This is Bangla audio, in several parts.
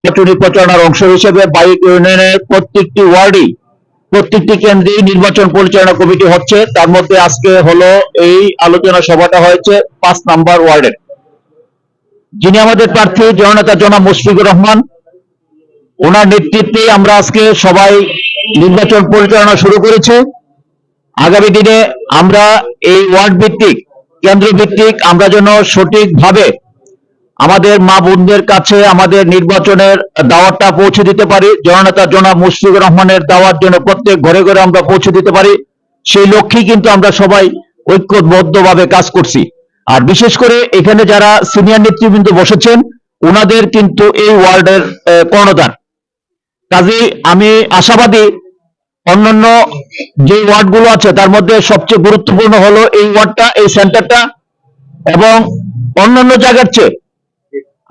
নির্বাচনী প্রচারণার অংশ হিসেবে বাইক ইউনিয়নের প্রত্যেকটি ওয়ার্ডেই প্রত্যেকটি কেন্দ্রেই নির্বাচন পরিচালনা কমিটি হচ্ছে। তার মধ্যে আজকে হলো এই আলোচনা সভাটা হয়েছে 5 নম্বর ওয়ার্ডের। যিনি আমাদের প্রার্থী জননেতা জনাব মুশফিকুর রহমান, ওনার নেতৃত্বে আমরা আজকে সবাই নির্বাচন পরিচালনা শুরু করেছি। আগামী দিনে আমরা এই ওয়ার্ড ভিত্তিক, কেন্দ্র ভিত্তিক আমরা যেন সঠিকভাবে আমাদের মা বোনদের কাছে আমাদের নির্বাচনের দাওয়াতটা পৌঁছে দিতে পারি, জননেতা জনাব মুশফিকুর রহমানের দাওয়াত যেন প্রত্যেক ঘরে ঘরে আমরা পৌঁছে দিতে পারি, সেই লক্ষ্যেই কিন্তু আমরা সবাই ঐক্যবদ্ধভাবে কাজ করছি। আর বিশেষ করে এখানে যারা সিনিয়র নেতৃবৃন্দ বসেছেন, ওনাদের কিন্তু এই ওয়ার্ডের কর্ণধার। কাজেই আমি আশাবাদী অন্যান্য যে ওয়ার্ডগুলো আছে তার মধ্যে সবচেয়ে গুরুত্বপূর্ণ হলো এই ওয়ার্ডটা, এই সেন্টারটা, এবং অন্যান্য জায়গার চেয়ে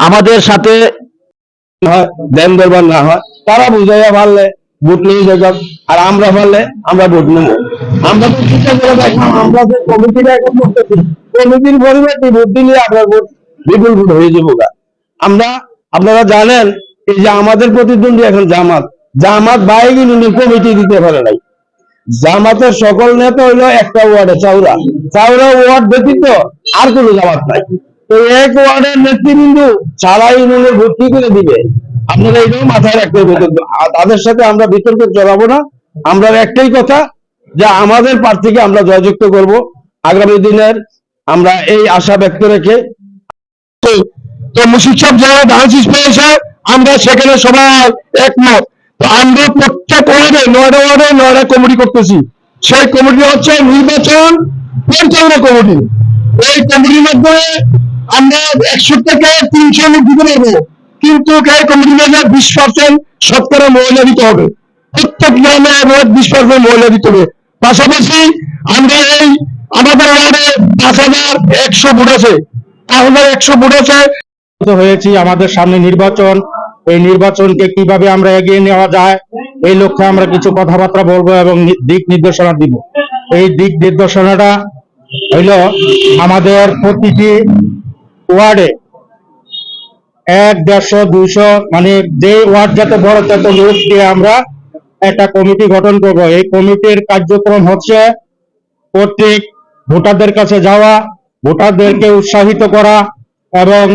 আমাদের সাথে দেন দরবার না হয়, তারা বুঝাইয়া পারলে ভোট নিয়ে যাক, আর আমরা পারলে আমরা ভোট নেবো। আমরা তো চিন্তা করে দেখলাম, আমরা যে কমিটিটা এখন করতেছি, কমিটির পরিবর্তে ভোট দিলে আপনার ভোট বিপুল ভোট হয়ে যাবো। আমরা, আপনারা জানেন এই যে আমাদের প্রতিদ্বন্দ্বী এখন জামাত বাইক ইউনিয়নের কমিটি দিতে পারে নাই। জামাতের সকল নেতা হইলো একটা ওয়ার্ডে, চাউরা ওয়ার্ড ব্যতীত আর কোনো জামাত নাই। তো এক ওয়ার্ডের নেতৃবৃন্দ সারা ইউনিয়নের ভোট কি করে দিবে? আপনারা এটাও মাথায় রাখতে হবে। তাদের সাথে আমরা বিতর্কে জড়াবো না। আমরা একটাই কথা, যে আমাদের প্রার্থীকে আমরা জয়যুক্ত করব আগামী দিনের, আমরা এই আশা ব্যক্ত রেখে। তো মুশিদ সাহেব যারা ডায়াসিস পেয়েছে, আমরা সেখানে সবাই একমত। তো আমরা প্রত্যেক ওয়ার্ডে 9টা ওয়ার্ডে 9টা কমিটি করতেছি। সেই কমিটি হচ্ছে নির্বাচন পরিচালনা কমিটি। এই কমিটির মাধ্যমে আমরা 100 থেকে 300 লোক দিতে পারবো, কিন্তু এই কমিটির মধ্যে 20% শতকরা মহিলা দিতে হবে। প্রত্যেক গ্রামে 20% মহিলা দিতে হবে। পাশাপাশি আমরা এই আমাদের ওয়ার্ডে 5100 ভোট আছে, 5100 ভোট আছে হয়েছি। আমাদের সামনে নির্বাচন, এই নির্বাচনকে কিভাবে আমরা এগিয়ে নেওয়া যায় এই লক্ষ্যে আমরা কিছু কথাবার্তা বলবো এবং দিক নির্দেশনা দিব। এই দিক নির্দেশনাটা হইল, আমাদের প্রতিটি ওয়ার্ডে 100, 150, 200, মানে যে ওয়ার্ড যত বড় তত লোক দিয়ে আমরা একটা কমিটি গঠন করব। এই কমিটির কার্যক্রম হচ্ছে প্রত্যেক ভোটারদের কাছে যাওয়া, ভোটারদেরকে উৎসাহিত করা এবং